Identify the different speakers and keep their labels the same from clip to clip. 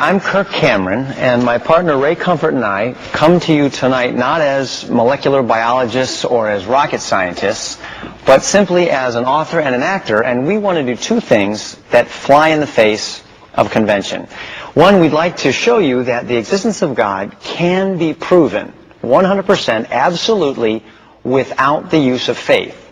Speaker 1: I'm Kirk Cameron, and my partner Ray Comfort and I come to you tonight not as molecular biologists or as rocket scientists, but simply as an author and an actor, and we want to do two things that fly in the face of convention. One, we'd like to show you that the existence of God can be proven 100% absolutely without the use of faith.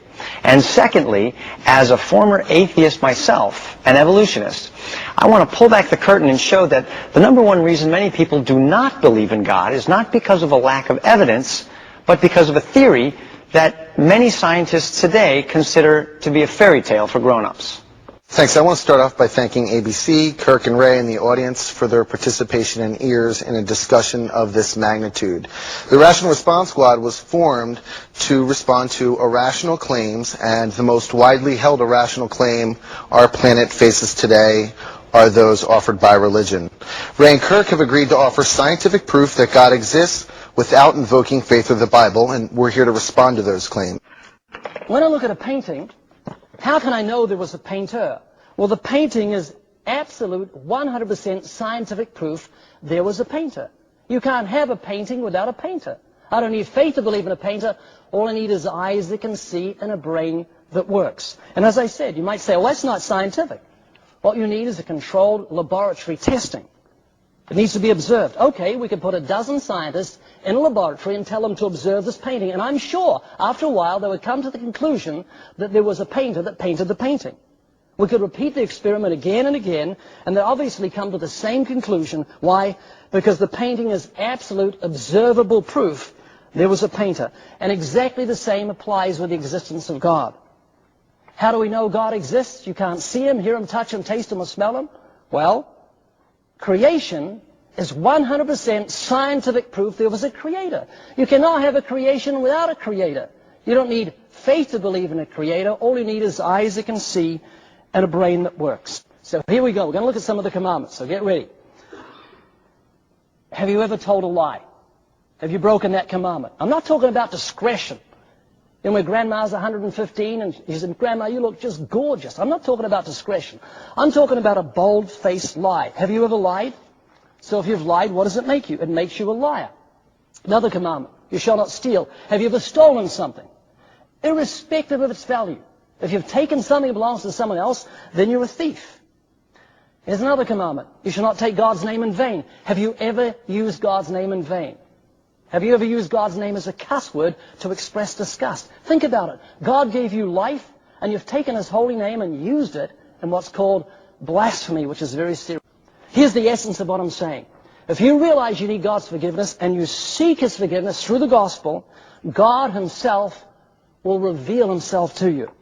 Speaker 1: And secondly, as a former atheist myself, an evolutionist, I want to pull back the curtain and show that the number one reason many people do not believe in God is not because of a lack of evidence, but because of a theory that many scientists today consider to be a fairy tale for grown-ups.
Speaker 2: Thanks. I want to start off by thanking ABC, Kirk and Ray, and the audience for their participation and ears in a discussion of this magnitude. The Rational Response Squad was formed to respond to irrational claims, and the most widely held irrational claim our planet faces today are those offered by religion. Ray and Kirk have agreed to offer scientific proof that God exists without invoking faith or the Bible, and we're here to respond to those claims.
Speaker 3: When I look at a painting, how can I know there was a painter? Well, the painting is absolute 100% scientific proof there was a painter. You can't have a painting without a painter. I don't need faith to believe in a painter. All I need is eyes that can see and a brain that works. And as I said, you might say, well, that's not scientific. What you need is a controlled laboratory testing. It needs to be observed. Okay, we could put a dozen scientists in a laboratory and tell them to observe this painting, and I'm sure after a while they would come to the conclusion that there was a painter that painted the painting. We could repeat the experiment again and again, and they obviously come to the same conclusion. Why? Because the painting is absolute observable proof there was a painter. And exactly the same applies with the existence of God. How do we know God exists? You can't see him, hear him, touch him, taste him, or smell him. Well, creation is 100% scientific proof there was a creator. You cannot have a creation without a creator. You don't need faith to believe in a creator. All you need is eyes that can see and a brain that works. So here we go. We're going to look at some of the commandments, so get ready. Have you ever told a lie? Have you broken that commandment? I'm not talking about discretion. You know, when Grandma's 115 and he said, Grandma, you look just gorgeous. I'm not talking about discretion. I'm talking about a bold-faced lie. Have you ever lied? So if you've lied, what does it make you? It makes you a liar. Another commandment, you shall not steal. Have you ever stolen something? Irrespective of its value. If you've taken something that belongs to someone else, then you're a thief. Here's another commandment, you shall not take God's name in vain. Have you ever used God's name in vain? Have you ever used God's name as a cuss word to express disgust? Think about it. God gave you life, and you've taken his holy name and used it in what's called blasphemy, which is very serious. Here's the essence of what I'm saying. If you realize you need God's forgiveness and you seek his forgiveness through the gospel, God himself will reveal himself to you.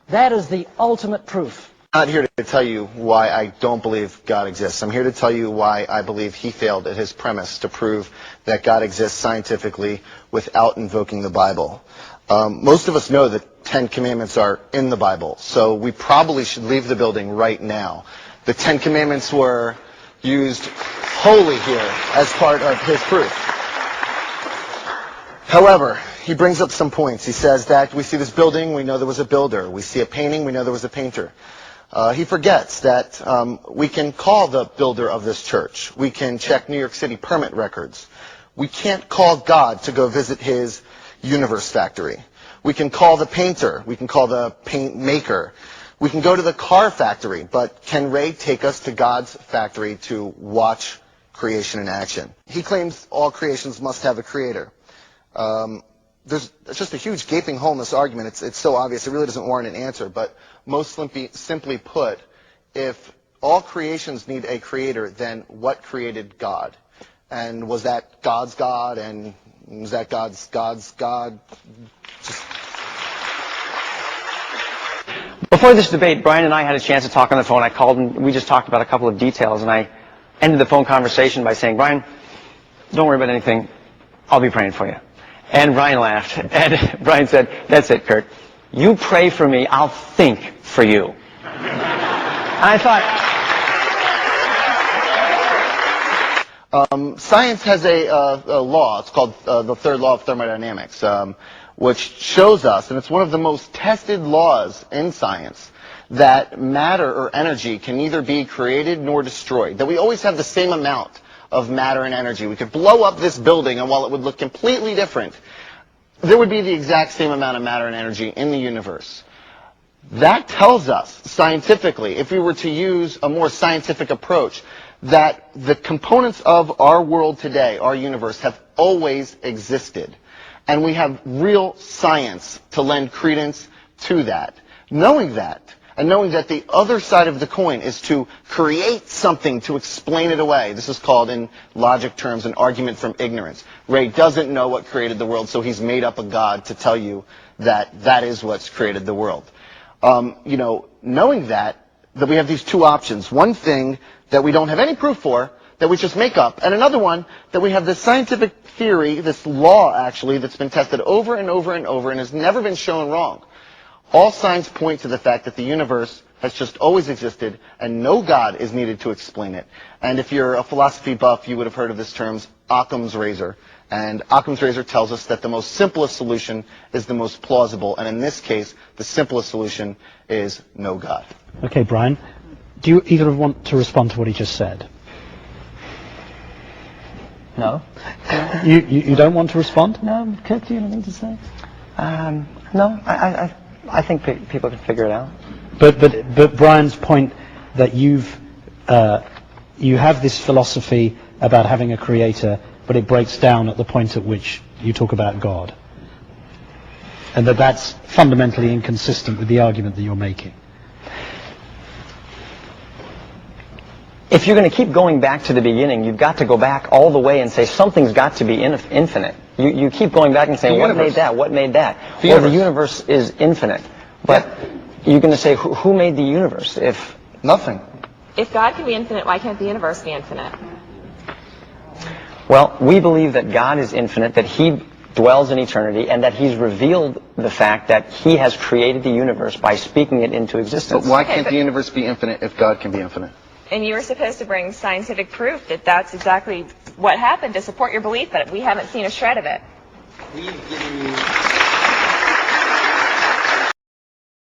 Speaker 3: That is the ultimate proof.
Speaker 2: I'm not here to tell you why I don't believe God exists. I'm here to tell you why I believe he failed at his premise to prove that God exists scientifically without invoking the Bible. Most of us know that 10 Commandments are in the Bible, so we probably should leave the building right now. The 10 Commandments were used wholly here as part of his proof. However, he brings up some points. He says that we see this building, we know there was a builder. We see a painting, we know there was a painter. He forgets that we can call the builder of this church. We can check New York City permit records. We can't call God to go visit his universe factory. We can call the painter. We can call the paint maker. We can go to the car factory, but can Ray take us to God's factory to watch creation in action? He claims all creations must have a creator. There's just a huge gaping hole in this argument. It's so obvious. It really doesn't warrant an answer. But most simply put, if all creations need a creator, then what created God? And was that God's God? And was that God's God?
Speaker 1: Before this debate, Brian and I had a chance to talk on the phone. I called and we just talked about a couple of details, and I ended the phone conversation by saying, Brian, don't worry about anything. I'll be praying for you. And Brian laughed, and Brian said, that's it, Kurt. You pray for me, I'll think for you. And I thought...
Speaker 2: Science has a law. It's called the third law of thermodynamics, which shows us, and it's one of the most tested laws in science, that matter or energy can neither be created nor destroyed, that we always have the same amount of matter and energy. We could blow up this building, and while it would look completely different, there would be the exact same amount of matter and energy in the universe. That tells us, scientifically, if we were to use a more scientific approach, that the components of our world today, our universe, have always existed. And we have real science to lend credence to that. Knowing that, and knowing that the other side of the coin is to create something to explain it away. This is called, in logic terms, an argument from ignorance. Ray doesn't know what created the world, so he's made up a God to tell you that that is what's created the world. Knowing that we have these two options. One thing that we don't have any proof for, that we just make up, and another one that we have this scientific theory, this law actually, that's been tested over and over and over and has never been shown wrong. All signs point to the fact that the universe has just always existed and no God is needed to explain it. And if you're a philosophy buff, you would have heard of this term, Occam's razor. And Occam's razor tells us that the most simplest solution is the most plausible. And in this case, the simplest solution is no God.
Speaker 4: Okay, Brian, do you either want to respond to what he just said?
Speaker 1: No?
Speaker 4: You don't want to respond?
Speaker 3: No, Kirk, do you have anything to say?
Speaker 1: No, I think people can figure it out.
Speaker 4: But Brian's point that you have this philosophy about having a creator, but it breaks down at the point at which you talk about God, and that's fundamentally inconsistent with the argument that you're making.
Speaker 1: If you're going to keep going back to the beginning, you've got to go back all the way and say something's got to be infinite. You keep going back and saying, what made that? What made that? Well, the universe is infinite. But you're going to say, who made the universe? If
Speaker 2: Nothing.
Speaker 5: If God can be infinite, why can't the universe be infinite?
Speaker 1: Well, we believe that God is infinite, that He dwells in eternity, and that He's revealed the fact that He has created the universe by speaking it into existence.
Speaker 2: But why can't the universe be infinite if God can be infinite?
Speaker 5: And you were supposed to bring scientific proof that that's exactly what happened to support your belief, but we haven't seen a shred of it.
Speaker 1: We've given you